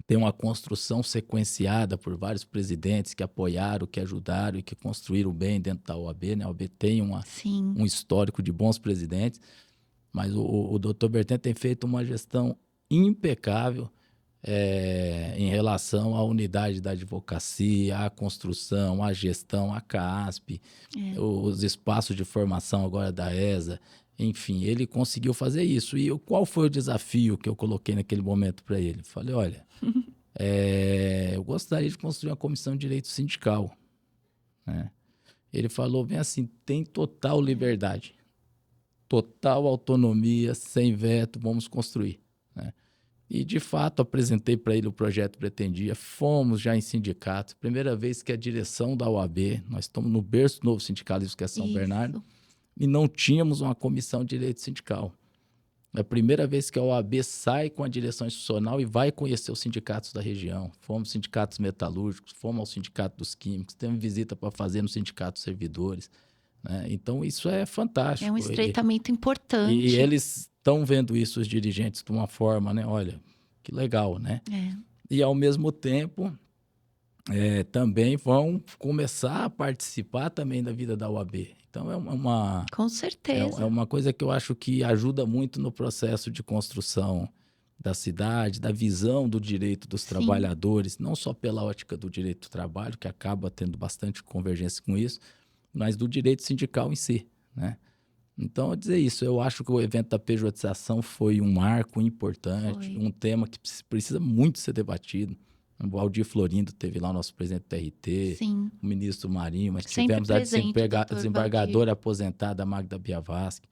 tem uma construção sequenciada por vários presidentes que apoiaram, que ajudaram e que construíram bem dentro da OAB, né? A OAB tem um histórico de bons presidentes, mas o Dr. Bertan tem feito uma gestão impecável em relação à unidade da advocacia, à construção, à gestão, à CASP, os espaços de formação agora da ESA. Enfim, ele conseguiu fazer isso. E qual foi o desafio que eu coloquei naquele momento para ele? Falei, olha, eu gostaria de construir uma comissão de direito sindical. Né? Ele falou bem assim, tem total liberdade, total autonomia, sem veto, vamos construir. Né? E, de fato, apresentei para ele o projeto Pretendia, fomos já em sindicatos, primeira vez que a direção da OAB, nós estamos no berço do novo sindicalismo, que é São Bernardo, e não tínhamos uma comissão de direito sindical. É a primeira vez que a OAB sai com a direção institucional e vai conhecer os sindicatos da região. Fomos aos sindicatos metalúrgicos, fomos ao sindicato dos químicos, temos visita para fazer no sindicato dos servidores. Né? Então, isso é fantástico. É um estreitamento importante. E eles estão vendo isso, os dirigentes, de uma forma, né? Olha, que legal, né? E, ao mesmo tempo, também vão começar a participar também da vida da OAB. Então, Com certeza. É uma coisa que eu acho que ajuda muito no processo de construção da cidade, da visão do direito dos trabalhadores, não só pela ótica do direito do trabalho, que acaba tendo bastante convergência com isso, mas do direito sindical em si, né? Então, eu dizer isso, eu acho que o evento da pejotização foi um marco importante, um tema que precisa muito ser debatido. O Aldir Florindo teve lá o nosso presidente do TRT, o ministro Marinho, mas tivemos a desembargadora aposentada Magda Biavasque,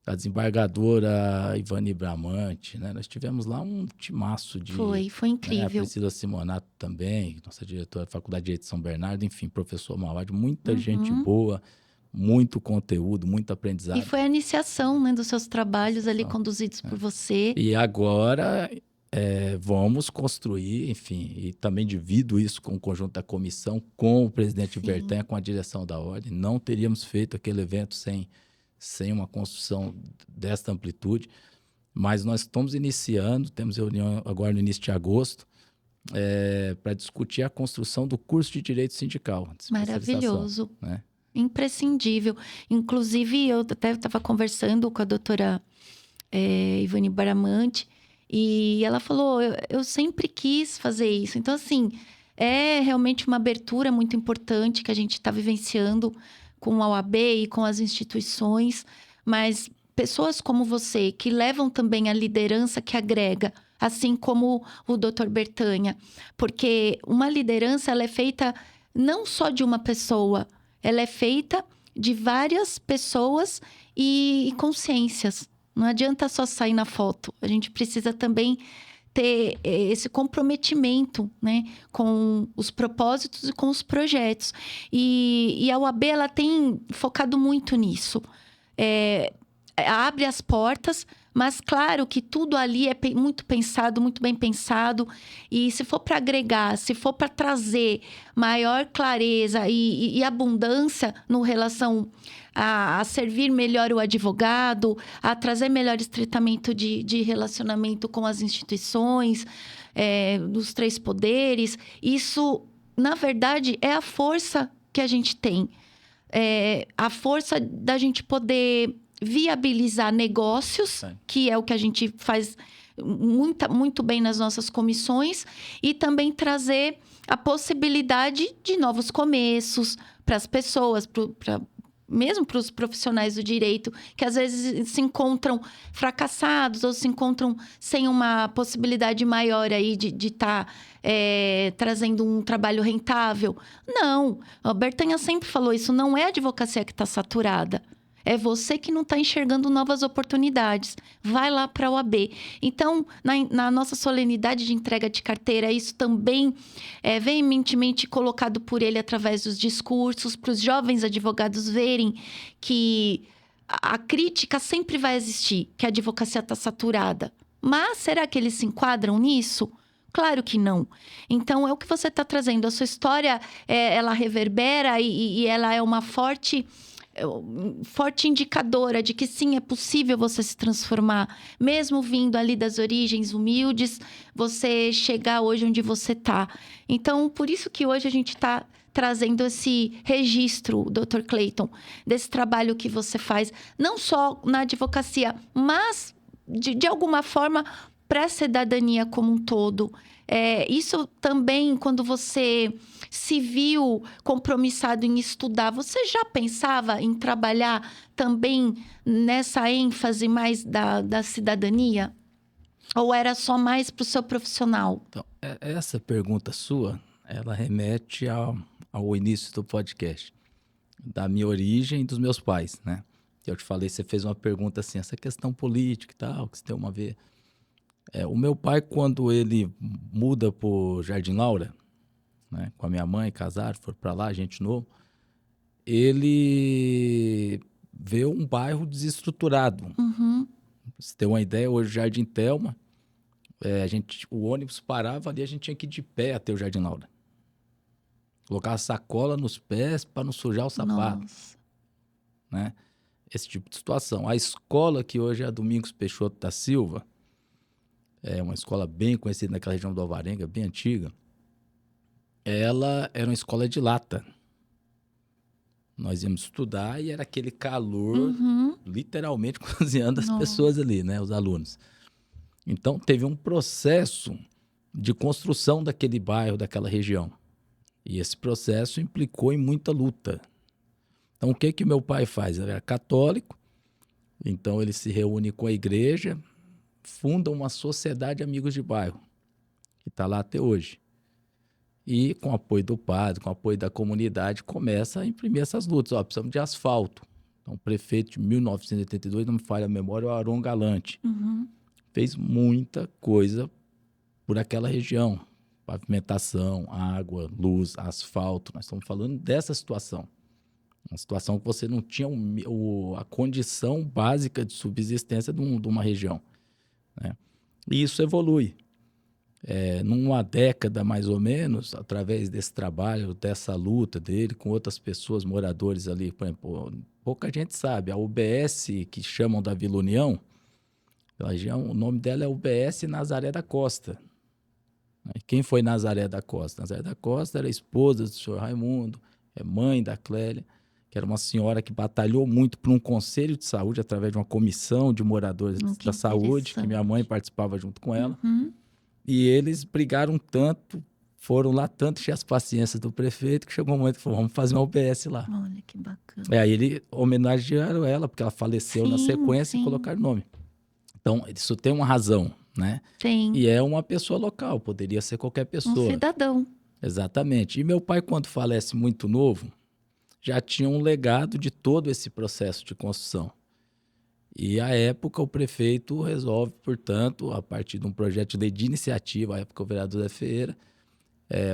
a desembargadora Ivani Bramante, né? Nós tivemos lá um timaço de... Foi incrível. A Priscila Simonato também, nossa diretora da Faculdade de Direito de São Bernardo, enfim, professor Mauad, muita gente boa, muito conteúdo, muito aprendizado. E foi a iniciação, né, dos seus trabalhos ali conduzidos por você. E agora... vamos construir, enfim, e também divido isso com o conjunto da comissão, com o presidente Bertan, com a direção da ordem. Não teríamos feito aquele evento sem uma construção desta amplitude, mas nós estamos iniciando, temos reunião agora no início de agosto, para discutir a construção do curso de Direito Sindical. Maravilhoso. Né? Imprescindível. Inclusive, eu até estava conversando com a doutora Ivani Bramante, e ela falou, eu sempre quis fazer isso. Então, assim, é realmente uma abertura muito importante que a gente está vivenciando com a OAB e com as instituições. Mas pessoas como você, que levam também a liderança que agrega, assim como o Dr. Bertanha. Porque uma liderança, ela é feita não só de uma pessoa, ela é feita de várias pessoas e consciências. Não adianta só sair na foto. A gente precisa também ter esse comprometimento, né, com os propósitos e com os projetos. E a OAB, ela tem focado muito nisso. Abre as portas, mas claro que tudo ali é muito pensado, muito bem pensado. E se for para agregar, se for para trazer maior clareza e abundância no relação a servir melhor o advogado, a trazer melhor estreitamento de relacionamento com as instituições, dos três poderes, isso, na verdade, é a força que a gente tem. A força da gente poder viabilizar negócios, que é o que a gente faz muito bem nas nossas comissões, e também trazer a possibilidade de novos começos para as pessoas, mesmo para os profissionais do direito, que às vezes se encontram fracassados ou se encontram sem uma possibilidade maior aí de estar trazendo um trabalho rentável. Não, a Bertanha sempre falou isso, não é a advocacia que está saturada. É você que não está enxergando novas oportunidades. Vai lá para a OAB. Então, na nossa solenidade de entrega de carteira, isso também é veementemente colocado por ele através dos discursos, para os jovens advogados verem que a crítica sempre vai existir, que a advocacia está saturada. Mas será que eles se enquadram nisso? Claro que não. Então, é o que você está trazendo. A sua história, ela reverbera e ela é uma forte indicadora de que sim, é possível você se transformar. Mesmo vindo ali das origens humildes, você chegar hoje onde você está. Então, por isso que hoje a gente está trazendo esse registro, Dr. Clayton, desse trabalho que você faz, não só na advocacia, mas, de alguma forma, para a cidadania como um todo. Isso também, quando você se viu compromissado em estudar, você já pensava em trabalhar também nessa ênfase mais da cidadania? Ou era só mais para o seu profissional? Então, essa pergunta sua, ela remete ao início do podcast, da minha origem e dos meus pais, né? Eu te falei, você fez uma pergunta assim, essa questão política e tal, que você tem uma a ver. O meu pai, quando ele muda para o Jardim Laura, né, com a minha mãe, casaram, foram para lá, gente novo, ele vê um bairro desestruturado. Uhum. Pra você ter uma ideia, hoje o Jardim Telma, o ônibus parava ali, a gente tinha que ir de pé até o Jardim Laura. Colocar a sacola nos pés para não sujar o sapato. Nossa. Né? Esse tipo de situação. A escola, que hoje é a Domingos Peixoto da Silva, é uma escola bem conhecida naquela região do Alvarenga, bem antiga, ela era uma escola de lata. Nós íamos estudar e era aquele calor, literalmente cozinhando as pessoas ali, né? Os alunos. Então, teve um processo de construção daquele bairro, daquela região. E esse processo implicou em muita luta. Então, o que meu pai faz? Ele era católico, então ele se reúne com a igreja, funda uma sociedade de amigos de bairro, que está lá até hoje. E, com o apoio do padre, com o apoio da comunidade, começa a imprimir essas lutas. Precisamos de asfalto. Então, o prefeito de 1982, não me falha a memória, o Aron Galante, fez muita coisa por aquela região. Pavimentação, água, luz, asfalto. Nós estamos falando dessa situação. Uma situação que você não tinha a condição básica de subsistência de uma região. Né? E isso evolui. Numa década, mais ou menos, através desse trabalho, dessa luta dele com outras pessoas, moradores ali, por exemplo, pouca gente sabe, a UBS, que chamam da Vila União, o nome dela é UBS Nazaré da Costa. Quem foi Nazaré da Costa? Nazaré da Costa era esposa do senhor Raimundo, é mãe da Clélia, que era uma senhora que batalhou muito por um conselho de saúde através de uma comissão de moradores da saúde, que minha mãe participava junto com ela. E eles brigaram tanto, foram lá tanto, tinha as paciências do prefeito, que chegou um momento que falou, vamos fazer uma UBS lá. Olha que bacana. Aí ele homenagearam ela, porque ela faleceu na sequência e colocaram o nome. Então, isso tem uma razão, né? Sim. E é uma pessoa local, poderia ser qualquer pessoa. Um cidadão. Exatamente. E meu pai, quando falece muito novo, já tinha um legado de todo esse processo de construção. E, à época, o prefeito resolve, portanto, a partir de um projeto de lei de iniciativa, à época o vereador Zé Ferreira,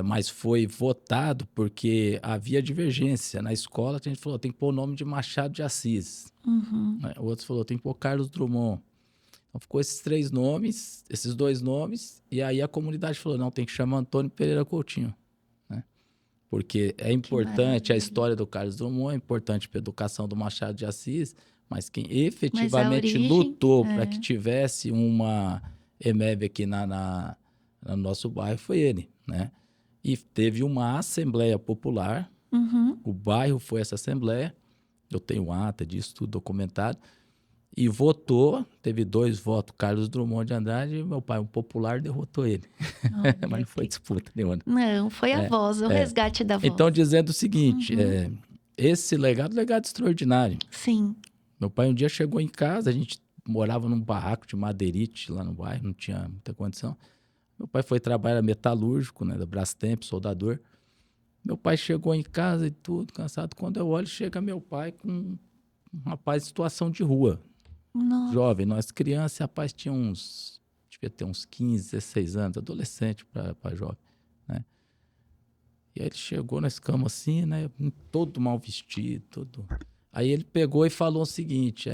mas foi votado porque havia divergência. Na escola, a gente falou, tem que pôr o nome de Machado de Assis. Outros falou, tem que pôr Carlos Drummond. Então, ficou esses dois nomes, e aí a comunidade falou, não, tem que chamar Antônio Pereira Coutinho. Né? Porque é importante a história do Carlos Drummond, é importante para a educação do Machado de Assis, mas quem efetivamente lutou para que tivesse uma EMEB aqui no nosso bairro foi ele, né? E teve uma assembleia popular, o bairro foi essa assembleia, eu tenho ata disso, tudo documentado, e votou, teve 2 votos, Carlos Drummond de Andrade, e meu pai, um popular, derrotou ele. Mas não foi disputa nenhuma. Não, foi a voz, o resgate da voz. Então, dizendo o seguinte, esse legado extraordinário. Sim. Meu pai um dia chegou em casa, a gente morava num barraco de madeirite lá no bairro, não tinha muita condição. Meu pai foi trabalhar metalúrgico, né, da Brastemp, soldador. Meu pai chegou em casa e tudo, cansado. Quando eu olho, chega meu pai com um rapaz em situação de rua, Nossa. jovem. Nós crianças, esse rapaz tinha devia ter uns 15, 16 anos, adolescente para jovem, né? E aí ele chegou na escama assim, né? Todo mal vestido, todo... Aí ele pegou e falou o seguinte,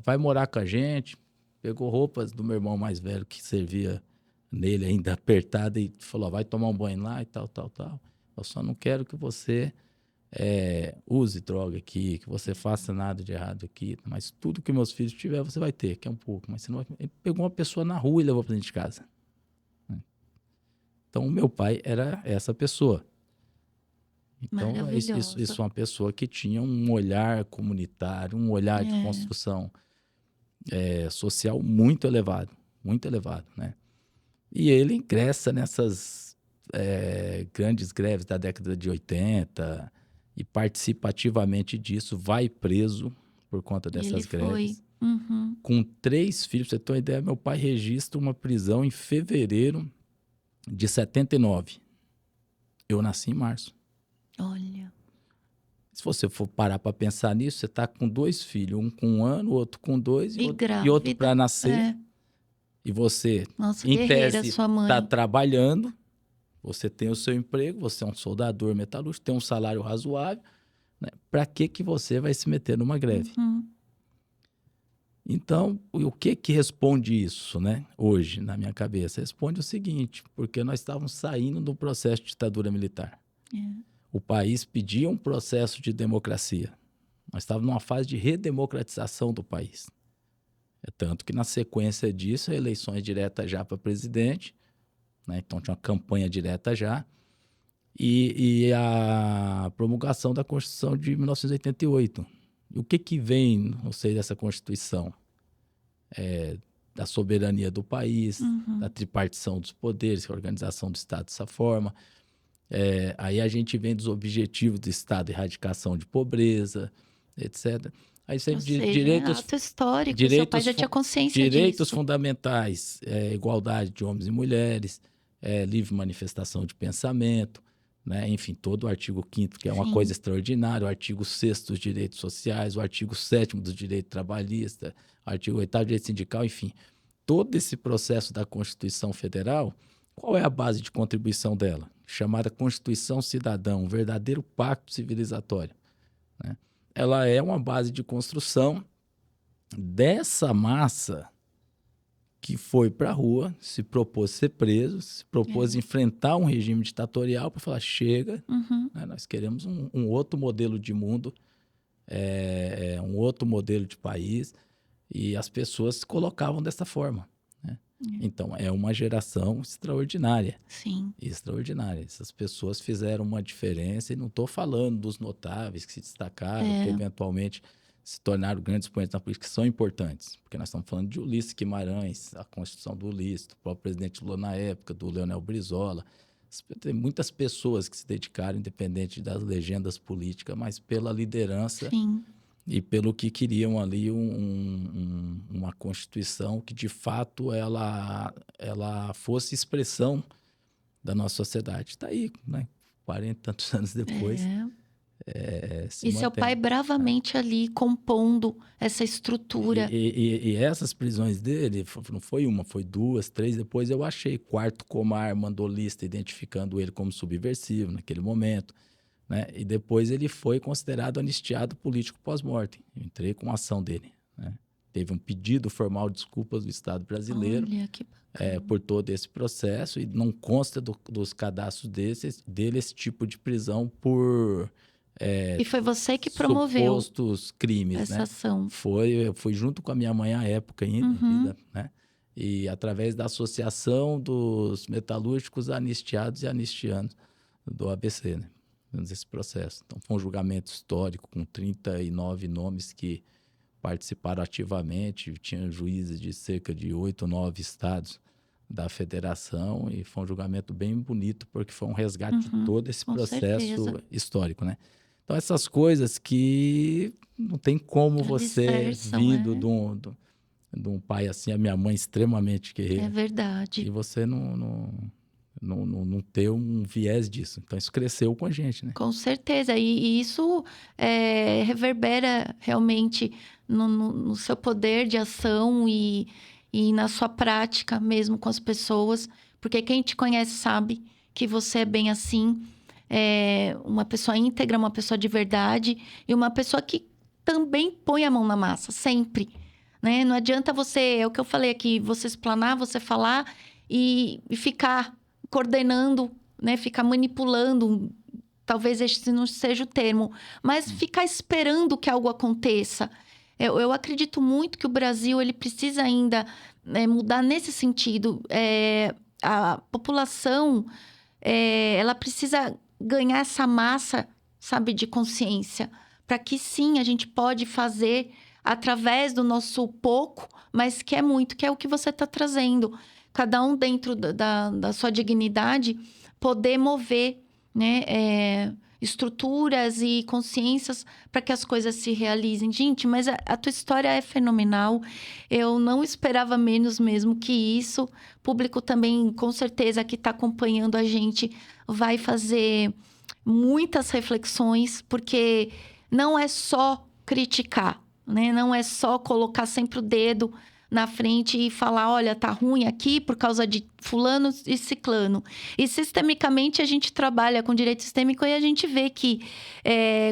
vai morar com a gente, pegou roupas do meu irmão mais velho que servia nele ainda apertada e falou, vai tomar um banho lá e tal, tal, tal. Eu só não quero que você use droga aqui, que você faça nada de errado aqui, mas tudo que meus filhos tiver você vai ter, que é um pouco. Mas você não vai... Ele pegou uma pessoa na rua e levou para dentro de casa. Então, o meu pai era essa pessoa. Então, isso é uma pessoa que tinha um olhar comunitário, um olhar de construção social muito elevado, né? E ele ingressa nessas grandes greves da década de 80 e participa ativamente disso, vai preso por conta dessas greves. Uhum. Com 3 filhos, pra você ter uma ideia, meu pai registra uma prisão em fevereiro de 79. Eu nasci em março. Olha. Se você for parar para pensar nisso, você está com 2 filhos, um com 1 ano, outro com 2 e outro para nascer. E você, nossa, em tese, sua mãe. está trabalhando, você tem o seu emprego, você é um soldador metalúrgico, tem um salário razoável, né? Para que você vai se meter numa greve? Uhum. Então, o que responde isso, né? Hoje, na minha cabeça? Responde o seguinte, porque nós estávamos saindo do processo de ditadura militar. O país pedia um processo de democracia. Nós estávamos numa fase de redemocratização do país. Tanto que, na sequência disso, eleições diretas já para presidente, né? Então tinha uma campanha direta já, e a promulgação da Constituição de 1988. E o que vem, não sei, dessa Constituição? Da soberania do país, da tripartição dos poderes, a organização do Estado dessa forma. Aí a gente vem dos objetivos do Estado, erradicação de pobreza, etc. Aí sempre direitos, ato histórico, seu pai já tinha consciência direitos disso. fundamentais, igualdade de homens e mulheres, livre manifestação de pensamento, né? Enfim, todo o artigo 5º, que é uma coisa extraordinária, o artigo 6º dos direitos sociais, o artigo 7º do direito trabalhista, o artigo 8º do direito sindical, enfim. Todo esse processo da Constituição Federal, qual é a base de contribuição dela? Chamada Constituição Cidadã, um verdadeiro pacto civilizatório, né? Ela é uma base de construção dessa massa que foi para a rua, se propôs ser preso, se propôs enfrentar um regime ditatorial para falar, chega, né, nós queremos um outro modelo de mundo, um outro modelo de país, e as pessoas se colocavam dessa forma, né? Então, é uma geração extraordinária. Sim. Extraordinária. Essas pessoas fizeram uma diferença, e não estou falando dos notáveis que se destacaram, que eventualmente se tornaram grandes expoentes na política, que são importantes, porque nós estamos falando de Ulisses Guimarães, a Constituição do Ulisses, do próprio presidente Lula na época, do Leonel Brizola. Tem muitas pessoas que se dedicaram, independente das legendas políticas, mas pela liderança e pelo que queriam ali uma Constituição que, de fato, ela fosse expressão da nossa sociedade. Está aí, né? 40 e tantos anos depois. E seu pai bravamente ali compondo essa estrutura. E essas prisões dele, não foi uma, foi 2, 3. Depois eu achei 4º Comar mandou lista identificando ele como subversivo naquele momento, né? E depois ele foi considerado anistiado político pós-mortem. Eu entrei com a ação dele, né? Teve um pedido formal de desculpas do Estado brasileiro. Olha, que bacana. Por todo esse processo, e não consta dos cadastros dele esse tipo de prisão por e foi você que promoveu supostos crimes, essa né? ação. Eu fui junto com a minha mãe à época ainda, né? E através da Associação dos Metalúrgicos Anistiados e Anistianos do ABC, né? Esse processo. Então, foi um julgamento histórico com 39 nomes que participaram ativamente. Tinha juízes de cerca de 8 ou 9 estados da federação, e foi um julgamento bem bonito, porque foi um resgate de todo esse processo histórico, né? Então, essas coisas que não tem como você, vindo de um pai assim, a minha mãe extremamente guerreira. É verdade. E você não não ter um viés disso. Então, isso cresceu com a gente, né? Com certeza. E isso reverbera realmente no seu poder de ação e na sua prática mesmo com as pessoas. Porque quem te conhece sabe que você é bem assim. É uma pessoa íntegra, uma pessoa de verdade. E uma pessoa que também põe a mão na massa, sempre. Né? Não adianta você... É o que eu falei aqui. Você explanar, você falar e ficar coordenando, né? Ficar manipulando, talvez esse não seja o termo, mas ficar esperando que algo aconteça. Eu acredito muito que o Brasil ele precisa ainda mudar nesse sentido. A população ela precisa ganhar essa massa, sabe, de consciência, para que sim a gente pode fazer através do nosso pouco, mas que é muito, que é o que você está trazendo. Cada um dentro da sua dignidade, poder mover, né, estruturas e consciências para que as coisas se realizem. Gente, mas a tua história é fenomenal. Eu não esperava menos mesmo que isso. O público também, com certeza, que está acompanhando a gente, vai fazer muitas reflexões, porque não é só criticar, né? Não é só colocar sempre o dedo na frente e falar, olha, tá ruim aqui por causa de fulano e ciclano. E sistemicamente a gente trabalha com direito sistêmico e a gente vê que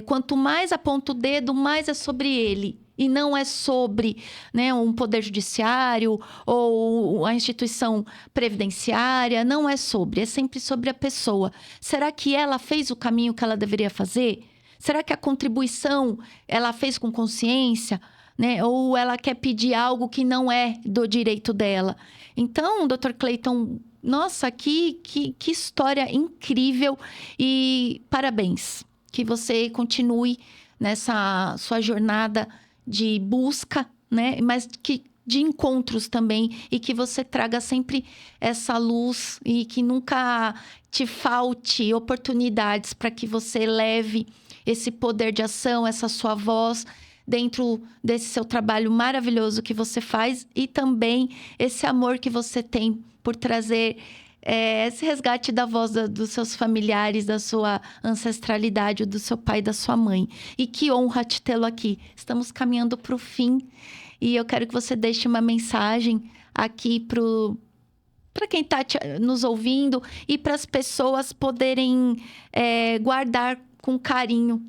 quanto mais aponta o dedo, mais é sobre ele. E não é sobre, né, um poder judiciário ou a instituição previdenciária. Não é sobre, é sempre sobre a pessoa. Será que ela fez o caminho que ela deveria fazer? Será que a contribuição ela fez com consciência? Né? Ou ela quer pedir algo que não é do direito dela. Então, Dr. Cleiton, nossa, que história incrível e parabéns. Que você continue nessa sua jornada de busca, né? Mas que de encontros também e que você traga sempre essa luz e que nunca te falte oportunidades para que você leve esse poder de ação, essa sua voz dentro desse seu trabalho maravilhoso que você faz e também esse amor que você tem por trazer esse resgate da voz dos seus familiares, da sua ancestralidade, do seu pai e da sua mãe. E que honra te tê-lo aqui. Estamos caminhando para o fim e eu quero que você deixe uma mensagem aqui para quem está nos ouvindo e para as pessoas poderem guardar com carinho.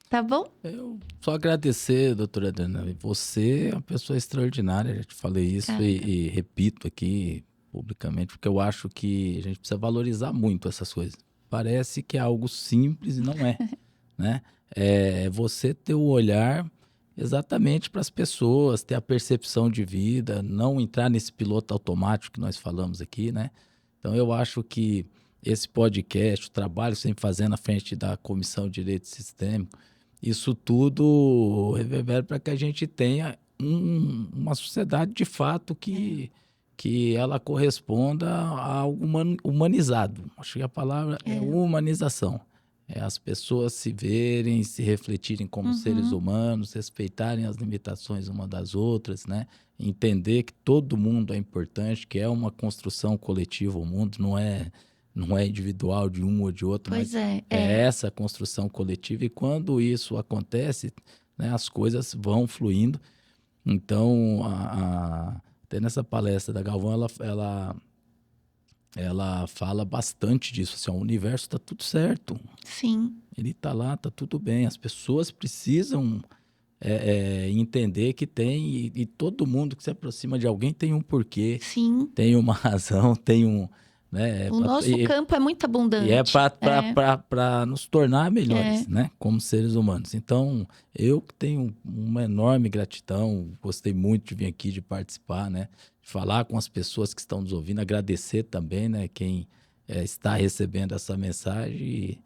Tá bom? Eu só agradecer, doutora Adriana. Você é uma pessoa extraordinária, já te falei isso e repito aqui publicamente, porque eu acho que a gente precisa valorizar muito essas coisas. Parece que é algo simples e não é, né? É você ter o olhar exatamente para as pessoas, ter a percepção de vida, não entrar nesse piloto automático que nós falamos aqui, né? Então, eu acho que esse podcast, o trabalho que você vem fazendo à frente da Comissão de Direito Sistêmico, isso tudo reverbera para que a gente tenha uma sociedade de fato que ela corresponda a algo humanizado. Acho que a palavra é humanização. É as pessoas se verem, se refletirem como seres humanos, respeitarem as limitações uma das outras, né? Entender que todo mundo é importante, que é uma construção coletiva. O mundo não é individual de um ou de outro, pois mas é essa construção coletiva. E quando isso acontece, né, as coisas vão fluindo. Então, até nessa palestra da Galvão, ela fala bastante disso. Assim, ó, o universo está tudo certo. Sim. Ele está lá, está tudo bem. As pessoas precisam entender que tem... E todo mundo que se aproxima de alguém tem um porquê. Sim. Tem uma razão, tem um... Né, o nosso campo é muito abundante. E é para nos tornar melhores, né? Como seres humanos. Então, eu que tenho uma enorme gratidão, gostei muito de vir aqui, de participar, né? De falar com as pessoas que estão nos ouvindo, agradecer também, né? Quem está recebendo essa mensagem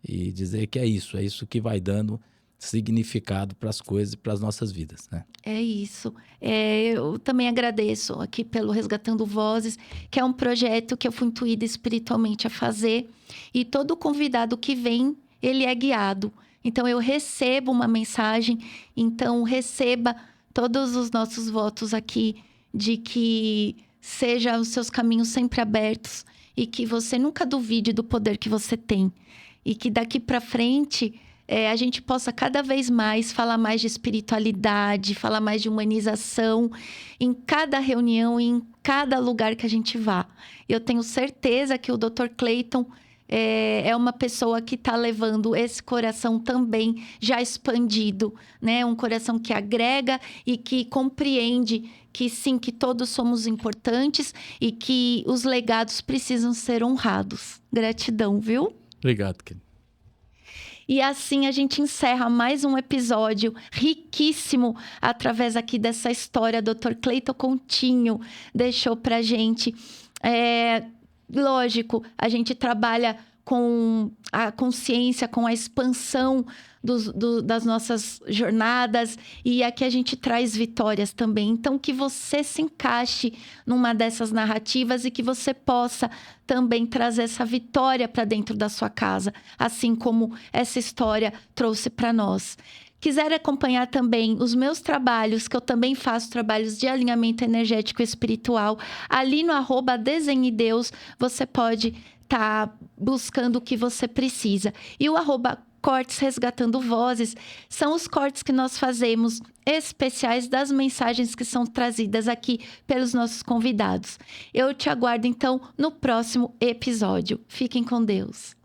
e dizer que é isso que vai dando significado para as coisas e para as nossas vidas, né? É isso. Eu também agradeço aqui pelo Resgatando Vozes, que é um projeto que eu fui intuída espiritualmente a fazer. E todo convidado que vem, ele é guiado. Então, eu recebo uma mensagem. Então, receba todos os nossos votos aqui de que sejam os seus caminhos sempre abertos e que você nunca duvide do poder que você tem. E que daqui para frente a gente possa cada vez mais falar mais de espiritualidade, falar mais de humanização em cada reunião e em cada lugar que a gente vá. Eu tenho certeza que o Dr. Clayton é uma pessoa que está levando esse coração também já expandido, né? Um coração que agrega e que compreende que sim, que todos somos importantes e que os legados precisam ser honrados. Gratidão, viu? Obrigado, querido. E assim a gente encerra mais um episódio riquíssimo através aqui dessa história. Dr. Clayton Coutinho deixou pra gente. Lógico, a gente trabalha com a consciência, com a expansão das nossas jornadas, e aqui a gente traz vitórias também. Então, que você se encaixe numa dessas narrativas e que você possa também trazer essa vitória para dentro da sua casa, assim como essa história trouxe para nós. Quiser acompanhar também os meus trabalhos, que eu também faço trabalhos de alinhamento energético e espiritual, ali no @desenhedeus, você pode estar buscando o que você precisa. E o @cortes resgatando vozes são os cortes que nós fazemos especiais das mensagens que são trazidas aqui pelos nossos convidados. Eu te aguardo, então, no próximo episódio. Fiquem com Deus.